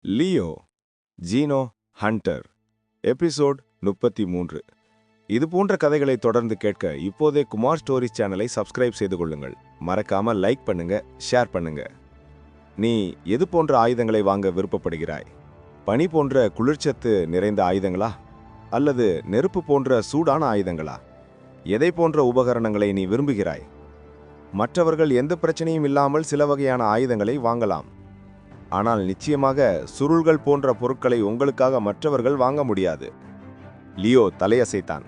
Leo ஜீனோ Hunter episode 33. இது போன்ற கதைகளை தொடர்ந்து கேட்க இப்போதே குமார் ஸ்டோரிஸ் சேனலை சப்ஸ்கிரைப் செய்து கொள்ளுங்கள். மறக்காம லைக் பண்ணுங்க, ஷேர் பண்ணுங்க. நீ எது போன்ற ஆயுதங்களை வாங்க விருப்பப்படுகிறாய்? பனி போன்ற குளிர்ச்சத்து நிறைந்த ஆயுதங்களா, அல்லது நெருப்பு போன்ற சூடான ஆயுதங்களா? எதை போன்ற உபகரணங்களை நீ விரும்புகிறாய்? மற்றவர்கள் எந்த பிரச்சனையும் இல்லாமல் சில வகையான ஆயுதங்களை வாங்கலாம். ஆனால் நிச்சயமாக சுருள்கள் போன்ற பொருட்களை உங்களுக்காக மற்றவர்கள் வாங்க முடியாது. லியோ தலையசைத்தான்.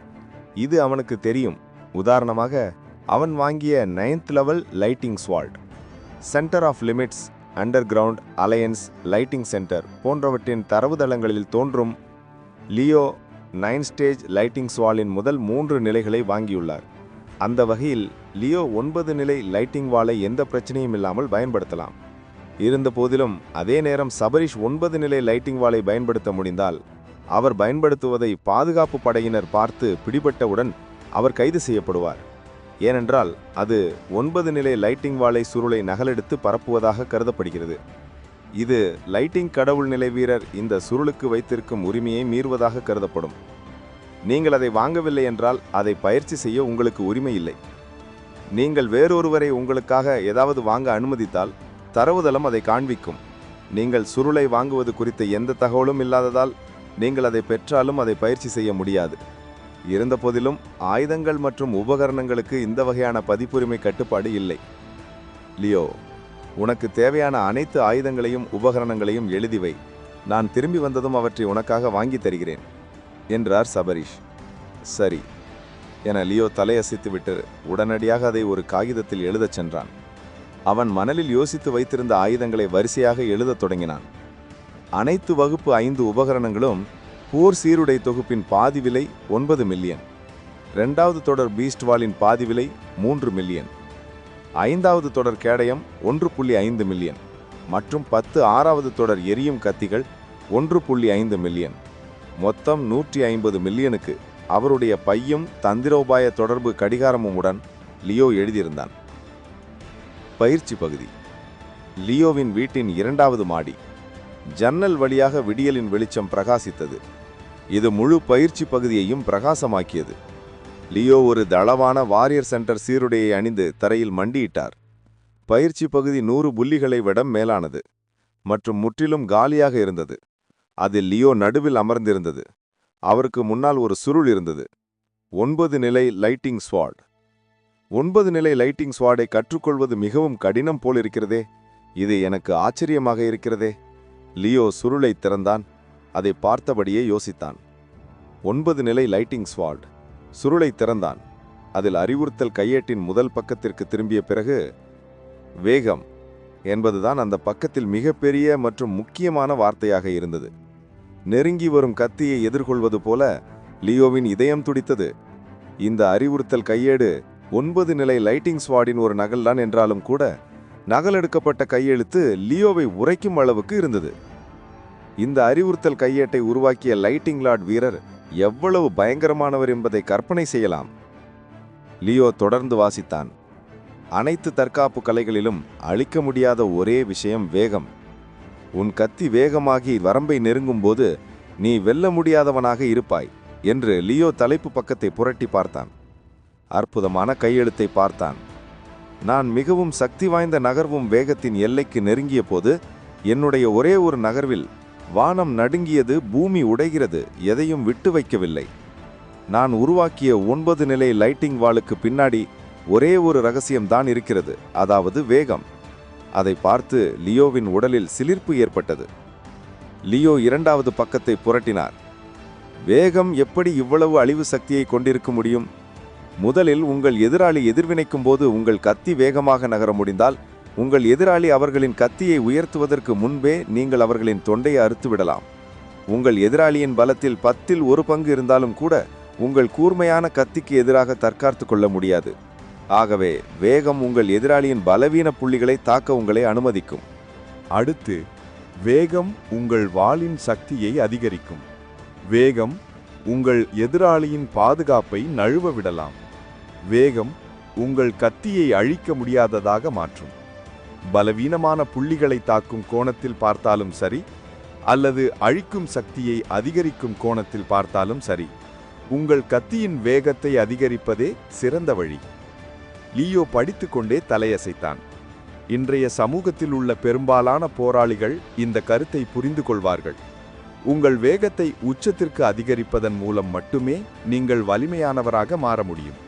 இது அவனுக்கு தெரியும். உதாரணமாக, அவன் வாங்கிய 9th level lighting vault, centre of limits, underground, alliance, lighting centre போன்றவற்றின் தரவுதளங்களில் தோன்றும் லியோ 9 ஸ்டேஜ் லைட்டிங் ஸ்வாலின் முதல் 3 நிலைகளை வாங்கியுள்ளார். அந்த வகையில் லியோ 9 நிலை லைட்டிங் வாலை எந்த பிரச்சனையும் இல்லாமல் பயன்படுத்தலாம். இருந்த போதிலும் அதே நேரம் சபரிஷ் 9 நிலை லைட்டிங் வாலை பயன்படுத்த முடிந்தால், அவர் பயன்படுத்துவதை பாதுகாப்பு படையினர் பார்த்து பிடிபட்டவுடன் அவர் கைது செய்யப்படுவார். ஏனென்றால் அது 9 நிலை லைட்டிங் வாலை சுருளை நகலெடுத்து பரப்புவதாக கருதப்படுகிறது. இது லைட்டிங் கடவுள் நிலை வீரர் இந்த சுருளுக்கு வைத்திருக்கும் உரிமையை மீறுவதாக கருதப்படும். நீங்கள் அதை வாங்கவில்லை என்றால் அதை பயிற்சி செய்ய உங்களுக்கு உரிமை இல்லை. நீங்கள் வேறொருவரை உங்களுக்காக ஏதாவது வாங்க அனுமதித்தால் தரவுதளம் அதை காண்பிக்கும். நீங்கள் சுருளை வாங்குவது குறித்த எந்த தகவலும் இல்லாததால் நீங்கள் அதை பெற்றாலும் அதை பயிற்சி செய்ய முடியாது. இருந்தபோதிலும் ஆயுதங்கள் மற்றும் உபகரணங்களுக்கு இந்த வகையான பதிப்புரிமை கட்டுப்பாடு இல்லை. லியோ, உனக்கு தேவையான அனைத்து ஆயுதங்களையும் உபகரணங்களையும் எழுதி வை. நான் திரும்பி வந்ததும் அவற்றை உனக்காக வாங்கி தருகிறேன் என்றார் சபரிஷ். சரி என லியோ தலையசைத்துவிட்டு உடனடியாக அதை ஒரு காகிதத்தில் எழுதச் சென்றான். அவன் மணலில் யோசித்து வைத்திருந்த ஆயுதங்களை வரிசையாக எழுதத் தொடங்கினான். அனைத்து வகுப்பு 5 உபகரணங்களும் போர் சீருடை தொகுப்பின் பாதி விலை 9 மில்லியன், 2வது தொடர் பீஸ்ட் வாலின் பாதி விலை 3 மில்லியன், 5வது தொடர் கேடயம் 1.5 மில்லியன் மற்றும் 10 6வது தொடர் எரியும் கத்திகள் 1.5 மில்லியன், மொத்தம் 150 மில்லியனுக்கு அவருடைய பையும் தந்திரோபாய தொடர்பு கடிகாரமும் உடன் லியோ எழுதியிருந்தான். பயிற்சி பகுதி. லியோவின் வீட்டின் 2வது மாடி. ஜன்னல் வழியாக விடியலின் வெளிச்சம் பிரகாசித்தது. இது முழு பயிற்சி பகுதியையும் பிரகாசமாக்கியது. லியோ ஒரு தளவான வாரியர் சென்டர் சீருடையை அணிந்து தரையில் மண்டியிட்டார். பயிற்சி பகுதி 100 புள்ளிகளை விட மேலானது மற்றும் முற்றிலும் காலியாக இருந்தது. அதில் லியோ நடுவில் அமர்ந்திருந்தது. அவருக்கு முன்னால் ஒரு சுருள் இருந்தது. 9 நிலை லைட்டிங் ஸ்வாட். 9 நிலை லைட்டிங் ஸ்வாடை கற்றுக்கொள்வது மிகவும் கடினம் போல் இருக்கிறதே. இது எனக்கு ஆச்சரியமாக இருக்கிறதே. லியோ சுருளை திறந்தான். அதை பார்த்தபடியே யோசித்தான். 9 நிலை லைட்டிங் ஸ்வாட். சுருளை திறந்தான். அதில் அறிவுறுத்தல் கையேட்டின் முதல் பக்கத்திற்கு திரும்பிய பிறகு வேகம் என்பதுதான் அந்த பக்கத்தில் மிகப்பெரிய மற்றும் முக்கியமான வார்த்தையாக இருந்தது. நெருங்கி வரும் கத்தியை எதிர்கொள்வது போல லியோவின் இதயம் துடித்தது. இந்த அறிவுறுத்தல் கையேடு 9 நிலை லைட்டிங் ஸ்வாடின் ஒரு நகல்தான் என்றாலும் கூட நகலெடுக்கப்பட்ட கையெழுத்து லியோவை உரைக்கும் அளவுக்கு இருந்தது. இந்த அறிவுறுத்தல் கையேட்டை உருவாக்கிய லைட்டிங் லார்ட் வீரர் எவ்வளவு பயங்கரமானவர் என்பதை கற்பனை செய்யலாம். லியோ தொடர்ந்து வாசித்தான். அனைத்து தற்காப்பு கலைகளிலும் அழிக்க முடியாத ஒரே விஷயம் வேகம். உன் கத்தி வேகமாகி வரம்பை நெருங்கும் போது நீ வெல்ல முடியாதவனாக இருப்பாய் என்று லியோ தலைப்பு பக்கத்தை புரட்டி பார்த்தான். அற்புதமான கையெழுத்தை பார்த்தான். நான் மிகவும் சக்தி வாய்ந்த நகர்வும் வேகத்தின் எல்லைக்கு நெருங்கிய போது என்னுடைய ஒரே ஒரு நகர்வில் வானம் நடுங்கியது, பூமி உடைகிறது, எதையும் விட்டு வைக்கவில்லை. நான் உருவாக்கிய 9 நிலை லைட்டிங் வாலுக்கு பின்னாடி ஒரே ஒரு ரகசியம்தான் இருக்கிறது, அதாவது வேகம். அதை பார்த்து லியோவின் உடலில் சிலிர்ப்பு ஏற்பட்டது. லியோ 2வது பக்கத்தை புரட்டினார். வேகம் எப்படி இவ்வளவு அழிவு சக்தியை கொண்டிருக்க முடியும்? முதலில் உங்கள் எதிராளி எதிர்வினைக்கும் போது உங்கள் கத்தி வேகமாக நகர முடிந்தால் உங்கள் எதிராளி அவர்களின் கத்தியை உயர்த்துவதற்கு முன்பே நீங்கள் அவர்களின் தொண்டையை அறுத்துவிடலாம். உங்கள் எதிராளியின் பலத்தில் 10ல் 1 பங்கு இருந்தாலும் கூட உங்கள் கூர்மையான கத்திக்கு எதிராக தற்காத்து கொள்ள முடியாது. ஆகவே வேகம் உங்கள் எதிராளியின் பலவீன புள்ளிகளை தாக்க உங்களை அனுமதிக்கும். அடுத்து, வேகம் உங்கள் வாளின் சக்தியை அதிகரிக்கும். வேகம் உங்கள் எதிராளியின் பாதுகாப்பை நழுவ விடலாம். வேகம் உங்கள் கத்தியை அழிக்க முடியாததாக மாற்றும். பலவீனமான புள்ளிகளை தாக்கும் கோணத்தில் பார்த்தாலும் சரி, அல்லது அழிக்கும் சக்தியை அதிகரிக்கும் கோணத்தில் பார்த்தாலும் சரி, உங்கள் கத்தியின் வேகத்தை அதிகரிப்பதே சிறந்த வழி. லியோ படித்துக்கொண்டே தலையசைத்தான். இன்றைய சமூகத்தில் உள்ள பெரும்பாலான போராளிகள் இந்த கருத்தை புரிந்து கொள்வார்கள். உங்கள் வேகத்தை உச்சத்திற்கு அதிகரிப்பதன் மூலம் மட்டுமே நீங்கள் வலிமையானவராக மாற முடியும்.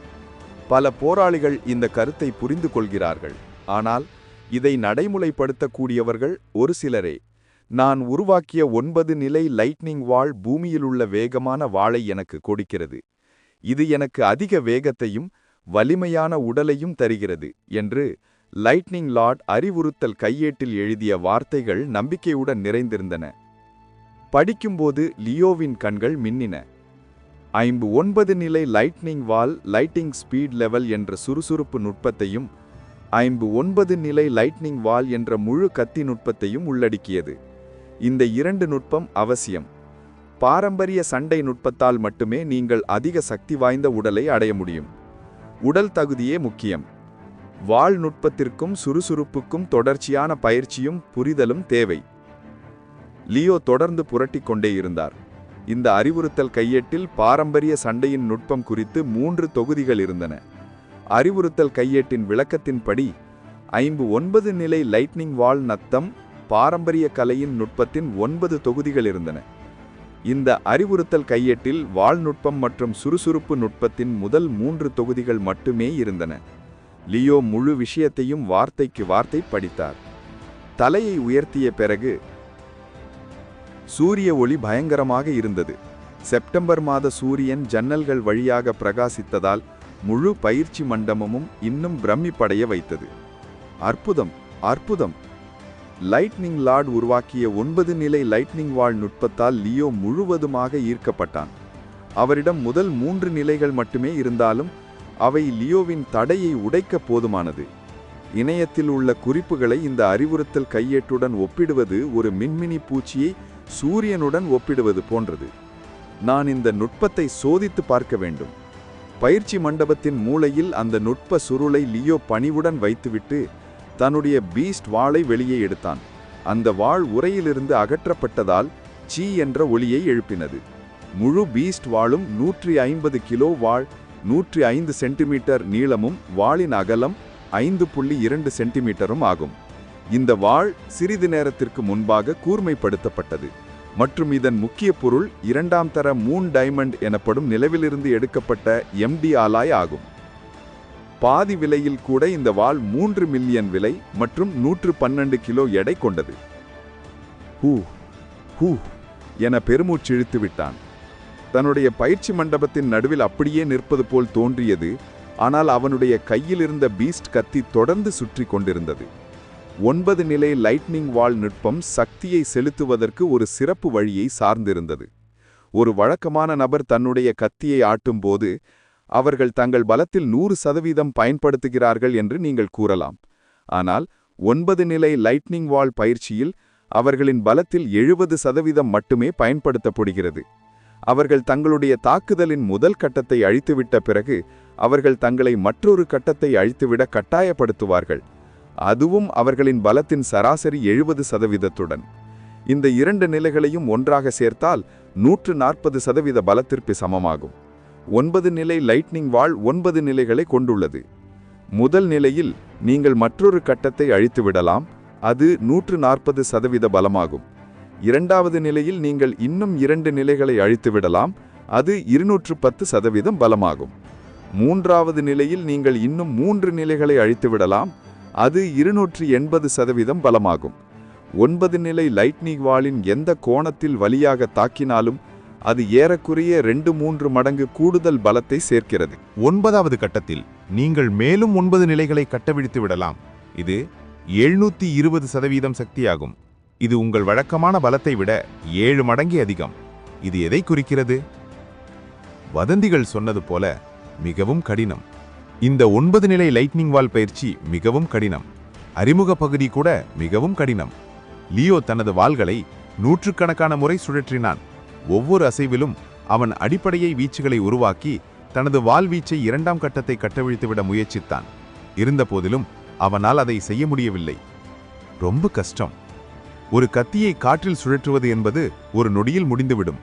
பல போராளிகள் இந்த கருத்தை புரிந்து கொள்கிறார்கள், ஆனால் இதை நடைமுறைப்படுத்தக்கூடியவர்கள் ஒரு சிலரே. நான் உருவாக்கிய 9 நிலை லைட்னிங் வாள் பூமியில் உள்ள வேகமான வாளை எனக்கு கொடுக்கிறது. இது எனக்கு அதிக வேகத்தையும் வலிமையான உடலையும் தருகிறது என்று லைட்னிங் லார்ட் அறிவுறுத்தல் கையேட்டில் எழுதிய வார்த்தைகள் நம்பிக்கையுடன் நிறைந்திருந்தன. படிக்கும்போது லியோவின் கண்கள் மின்னின. 9 நிலை லைட்னிங் வால் லைட்டிங் ஸ்பீட் லெவல் என்ற சுறுசுறுப்பு நுட்பத்தையும் 9 நிலை லைட்னிங் வால் என்ற முழு கத்தி நுட்பத்தையும் உள்ளடக்கியது. இந்த 2 நுட்பம் அவசியம். பாரம்பரிய சண்டை நுட்பத்தால் மட்டுமே நீங்கள் அதிக சக்தி வாய்ந்த உடலை அடைய முடியும். உடல் தகுதியே முக்கியம். வாள் நுட்பத்திற்கும் சுறுசுறுப்புக்கும் தொடர்ச்சியான பயிற்சியும் புரிதலும் தேவை. லியோ தொடர்ந்து புரட்டிக் கொண்டே இருந்தார். இந்த அறிவுறுத்தல் கையேட்டில் பாரம்பரிய சண்டையின் நுட்பம் குறித்து 3 தொகுதிகள் இருந்தன. அறிவுறுத்தல் கையேட்டின் விளக்கத்தின்படி 9 நிலை லைட்னிங் வால் நத்தம் பாரம்பரிய கலையின் நுட்பத்தின் 9 தொகுதிகள் இருந்தன. இந்த அறிவுறுத்தல் கையேட்டில் வாள் நுட்பம் மற்றும் சுறுசுறுப்பு நுட்பத்தின் முதல் 3 தொகுதிகள் மட்டுமே இருந்தன. லியோ முழு விஷயத்தையும் வார்த்தைக்கு வார்த்தை படித்தார். தலையை உயர்த்திய பிறகு சூரிய ஒளி பயங்கரமாக இருந்தது. செப்டம்பர் மாத சூரியன் ஜன்னல்கள் வழியாக பிரகாசித்ததால் முழு பயிற்சி மண்டபமும் இன்னும் பிரமிப்படைய வைத்தது. அற்புதம், அற்புதம்! லைட்னிங் லார்ட் உருவாக்கிய 9 நிலை லைட்னிங் வாள் நுட்பத்தால் லியோ முழுவதுமாக ஈர்க்கப்பட்டான். அவரிடம் முதல் 3 நிலைகள் மட்டுமே இருந்தாலும் அவை லியோவின் தடையை உடைக்க போதுமானது. இணையத்தில் உள்ள குறிப்புகளை இந்த அறிவுறுத்தல் கையேட்டுடன் ஒப்பிடுவது ஒரு மின்மினி பூச்சியை சூரியனுடன் ஒப்பிடுவது போன்றது. நான் இந்த நுட்பத்தை சோதித்து பார்க்க வேண்டும். பயிற்சி மண்டபத்தின் மூலையில் அந்த நுட்ப சுருளை லியோ பணிவுடன் வைத்துவிட்டு தன்னுடைய பீஸ்ட் வாளை வெளியே எடுத்தான். அந்த வாள் உரையிலிருந்து அகற்றப்பட்டதால் சீ என்ற ஒலியை எழுப்பினது. முழு பீஸ்ட் வாளும் 150 கிலோ வாள், 105 சென்டிமீட்டர் நீளமும் வாளின் அகலம் 5.2 சென்டிமீட்டரும் ஆகும். இந்த வாள் சிறிது நேரத்திற்கு முன்பாக கூர்மைப்படுத்தப்பட்டது மற்றும் இதன் முக்கிய பொருள் 2ஆம் தர மூன் டைமண்ட் எனப்படும் நிலவிலிருந்து எடுக்கப்பட்ட MD ஆலாய் ஆகும். பாதி விலையில் கூட இந்த வாள் 3 மில்லியன் விலை மற்றும் 112 கிலோ எடை கொண்டது. ஹூ ஹூ என பெருமூச்சு இழுத்து விட்டான். தன்னுடைய பயிற்சி மண்டபத்தின் நடுவில் அப்படியே நிற்பது போல் தோன்றியது. ஆனால் அவனுடைய கையில் இருந்த பீஸ்ட் கத்தி தொடர்ந்து சுற்றி கொண்டிருந்தது. 9 நிலை லைட்னிங் வாள் நுட்பம் சக்தியை செலுத்துவதற்கு ஒரு சிறப்பு வழியை சார்ந்திருந்தது. ஒரு வழக்கமான நபர் தன்னுடைய கத்தியை ஆட்டும்போது அவர்கள் தங்கள் பலத்தில் 100% பயன்படுத்துகிறார்கள் என்று நீங்கள் கூறலாம். ஆனால் 9 நிலை லைட்னிங் வாள் பயிற்சியில் அவர்களின் பலத்தில் 70% மட்டுமே பயன்படுத்தப்படுகிறது. அவர்கள் தங்களுடைய தாக்குதலின் முதல் கட்டத்தை அழித்துவிட்ட பிறகு அவர்கள் தங்களை மற்றொரு கட்டத்தை அழித்துவிட கட்டாயப்படுத்துவார்கள். அதுவும் அவர்களின் பலத்தின் சராசரி 70%. இந்த 2 நிலைகளையும் ஒன்றாக சேர்த்தால் 140% பலத்திற்கு சமமாகும். 9 நிலை லைட்னிங் வாள் 9 நிலைகளை கொண்டுள்ளது. முதல் நிலையில் நீங்கள் மற்றொரு கட்டத்தை அழித்துவிடலாம், அது 140% பலமாகும். 2வது நிலையில் நீங்கள் இன்னும் 2 நிலைகளை அழித்துவிடலாம், அது 210% பலமாகும். 3வது நிலையில் நீங்கள் இன்னும் 3 நிலைகளை அழித்துவிடலாம், அது 280% பலமாகும். 9 நிலை லைட்னிங் வாளின் எந்த கோணத்தில் வலியாக தாக்கினாலும் அது ஏறக்குறைய 2-3 மடங்கு கூடுதல் பலத்தை சேர்க்கிறது. 9வது கட்டத்தில் நீங்கள் மேலும் 9 நிலைகளை கட்டவிழ்த்து விடலாம். இது 720% சக்தியாகும். இது உங்கள் வழக்கமான பலத்தை விட 7 மடங்கு அதிகம். இது எதை குறிக்கிறது? வதந்திகள் சொன்னது போல மிகவும் கடினம். இந்த 9 நிலை லைட்னிங் வால் பயிற்சி மிகவும் கடினம். அறிமுக பகுதி கூட மிகவும் கடினம். லியோ தனது வாள்களை நூற்றுக்கணக்கான முறை சுழற்றினான். ஒவ்வொரு அசைவிலும் அவன் அடிப்படையை வீச்சுகளை உருவாக்கி தனது வாள் வீச்சை 2ஆம் கட்டத்தை கட்டவிழ்த்துவிட முயற்சித்தான். இருந்தபோதிலும் அவனால் அதை செய்ய முடியவில்லை. ரொம்ப கஷ்டம். ஒரு கத்தியை காற்றில் சுழற்றுவது என்பது ஒரு நொடியில் முடிந்துவிடும்.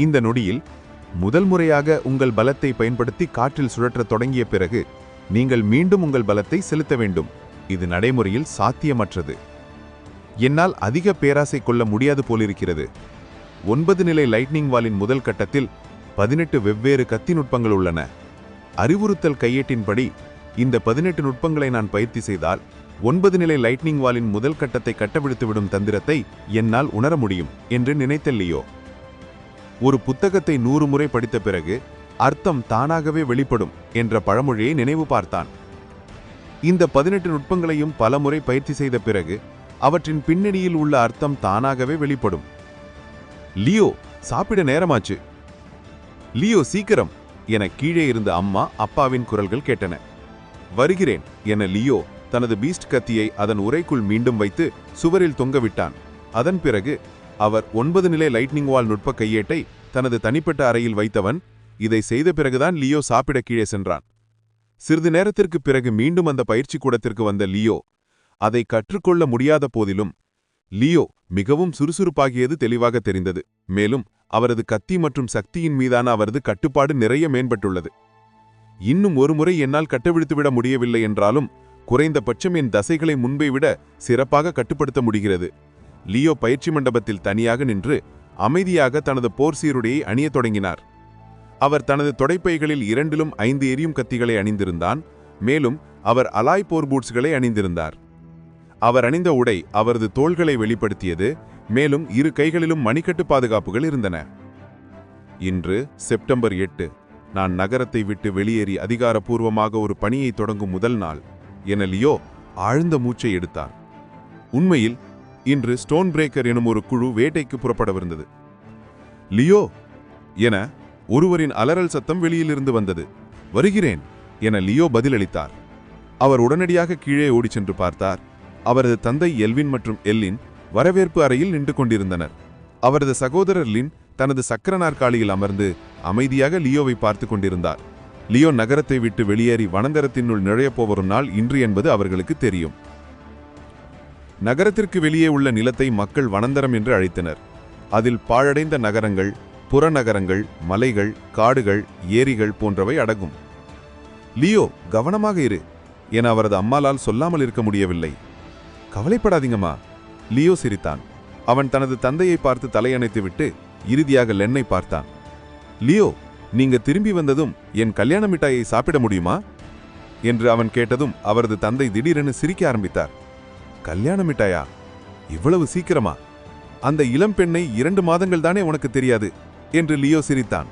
இந்த நொடியில் முதல் முறையாக உங்கள் பலத்தை பயன்படுத்தி காற்றில் சுழற்றத் தொடங்கிய பிறகு நீங்கள் மீண்டும் உங்கள் பலத்தை செலுத்த வேண்டும். இது நடைமுறையில் சாத்தியமற்றது. என்னால் அதிக பேராசை கொள்ள முடியாது போலிருக்கிறது. 9 நிலை லைட்னிங் வாலின் முதல் கட்டத்தில் 18 வெவ்வேறு கத்தி நுட்பங்கள் உள்ளன. அறிவுறுத்தல் கையேட்டின்படி இந்த 18 நுட்பங்களை நான் பயிற்சி செய்தால் 9 நிலை லைட்னிங் வாலின் முதல் கட்டத்தை கட்டவிழ்த்துவிடும் தந்திரத்தை என்னால் உணர முடியும் என்று நினைத்த லியோ. ஒரு புத்தகத்தை 100 முறை படித்த பிறகு அர்த்தம் தானாகவே வெளிப்படும் என்ற பழமொழியை நினைவு பார்த்தான். இந்த 18 நுட்பங்களையும் பல முறை பயிற்சி செய்த பிறகு அவற்றின் பின்னணியில் உள்ள அர்த்தம் தானாகவே வெளிப்படும். லியோ, சாப்பிட நேரமாச்சு. லியோ, சீக்கிரம் என கீழே இருந்த அம்மா அப்பாவின் குரல்கள் கேட்டன. வருகிறேன் என லியோ தனது பீஸ்ட் கத்தியை அதன் உறைக்குள் மீண்டும் வைத்து சுவரில் தொங்கவிட்டான். அதன் பிறகு அவர் 9 நிலை லைட்னிங் வால் நுட்ப கையேட்டை தனது தனிப்பட்ட அறையில் வைத்தவன். இதை செய்த பிறகுதான் லியோ சாப்பிட கீழே சென்றான். சிறிது நேரத்திற்கு பிறகு மீண்டும் அந்த பயிற்சி கூடத்திற்கு வந்த லியோ அதை கற்றுக்கொள்ள முடியாத போதிலும் லியோ மிகவும் சுறுசுறுப்பாகியது தெளிவாக தெரிந்தது. மேலும் அவரது கத்தி மற்றும் சக்தியின் மீதான அவரது கட்டுப்பாடு நிறைய மேம்பட்டுள்ளது. இன்னும் ஒரு முறை என்னால் கட்டவிழ்த்துவிட முடியவில்லை என்றாலும் குறைந்தபட்சம் என் தசைகளை முன்பை விட சிறப்பாக கட்டுப்படுத்த முடிகிறது. லியோ பயிற்சி மண்டபத்தில் தனியாக நின்று அமைதியாக தனது போர் சீருடையை அணியத் தொடங்கினார். அவர் தனது தொடைப்பைகளில் 2லும் 5 எரியும் கத்திகளை அணிந்திருந்தான். மேலும் அவர் அலாய் போர் பூட்ஸ்களை அணிந்திருந்தார். அவர் அணிந்த உடை அவரது தோள்களை வெளிப்படுத்தியது. மேலும் 2 கைகளிலும் மணிக்கட்டு பாதுகாப்புகள் இருந்தன. இன்று செப்டம்பர் 8 நான் நகரத்தை விட்டு வெளியேறி அதிகாரப்பூர்வமாக ஒரு பணியை தொடங்கும் முதல் நாள் என லியோ ஆழ்ந்த மூச்சை எடுத்தார். உண்மையில் இன்று ஸ்டோன் பிரேக்கர் எனும் ஒரு குழு வேட்டைக்கு புறப்படவிருந்தது. லியோ என ஒருவரின் அலறல் சத்தம் வெளியிலிருந்து வந்தது. வருகிறேன் என லியோ பதிலளித்தார். அவர் உடனடியாக கீழே ஓடிச் சென்று பார்த்தார். அவரது தந்தை எல்வின் மற்றும் எல்லின் வரவேற்பு அறையில் நின்று கொண்டிருந்தனர். அவரது சகோதரர் லின் தனது சக்கர நாற்காலியில் அமர்ந்து அமைதியாக லியோவை பார்த்து கொண்டிருந்தார். லியோ நகரத்தை விட்டு வெளியேறி வனந்தரத்தினுள் நுழையப் போவரும் நாள் இன்று என்பது அவர்களுக்கு தெரியும். நகரத்திற்கு வெளியே உள்ள நிலத்தை மக்கள் வனந்தரம் என்று அழைத்தனர். அதில் பாழடைந்த நகரங்கள், புறநகரங்கள், மலைகள், காடுகள், ஏரிகள் போன்றவை அடங்கும். லியோ, கவனமாக இரு என அவரது அம்மாளால் சொல்லாமல் இருக்க முடியவில்லை. கவலைப்படாதீங்கம்மா, லியோ சிரித்தான். அவன் தனது தந்தையை பார்த்து தலையணைத்துவிட்டு இறுதியாக லென்னை பார்த்தான். லியோ, நீங்க திரும்பி வந்ததும் என் கல்யாண மிட்டாயை சாப்பிட முடியுமா என்று அவன் கேட்டதும் அவரது தந்தை திடீரென சிரிக்க ஆரம்பித்தார். கல்யாண மிட்டாயா? இவ்வளவு சீக்கிரமா? அந்த இளம் பெண்ணை 2 மாதங்கள் தானே உனக்கு தெரியாது என்று லியோ சிரித்தான்.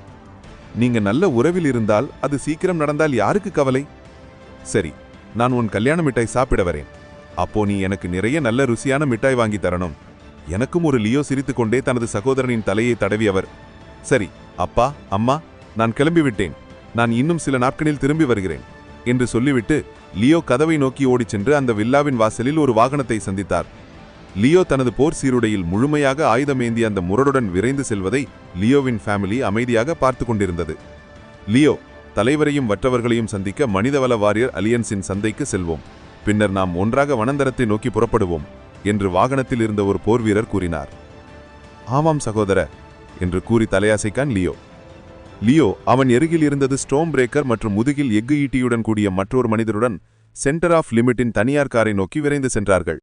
நீங்க நல்ல உறவில் இருந்தால் அது சீக்கிரம் நடந்தால் யாருக்கு கவலை? சரி, நான் உன் கல்யாண மிட்டாய் சாப்பிட வரேன். அப்போ நீ எனக்கு நிறைய நல்ல ருசியான மிட்டாய் வாங்கி தரணும். எனக்கும் ஒரு லியோ சிரித்துக்கொண்டே தனது சகோதரனின் தலையை தடவியவர். சரி அப்பா, அம்மா, நான் கிளம்பிவிட்டேன். நான் இன்னும் சில நாட்களில் திரும்பி வருகிறேன் என்று சொல்லிவிட்டு லியோ கதவை நோக்கி ஓடிச் சென்று அந்த வில்லாவின் வாசலில் ஒரு வாகனத்தை சந்தித்தார். லியோ தனது போர் சீருடையில் முழுமையாக ஆயுதமேந்தி அந்த முரடுடன் விரைந்து செல்வதை லியோவின் ஃபேமிலி அமைதியாக பார்த்து கொண்டிருந்தது. லியோ, தலைவரையும் மற்றவர்களையும் சந்திக்க மனிதவள வாரியர் அலியன்ஸின் சந்தைக்கு செல்வோம். பின்னர் நாம் ஒன்றாக வனந்தரத்தை நோக்கி புறப்படுவோம் என்று வாகனத்தில் இருந்த ஒரு போர் வீரர் கூறினார். ஆமாம் சகோதர என்று கூறி தலையாசைக்கான் லியோ. லியோ அவன் எருகில் இருந்தது ஸ்டோம் பிரேக்கர் மற்றும் முதுகில் எஃகு ஈட்டியுடன் கூடிய மற்றொரு மனிதருடன் சென்டர் ஆஃப் லிமிட்டின் தனியார் காரை நோக்கி விரைந்து சென்றார்கள்.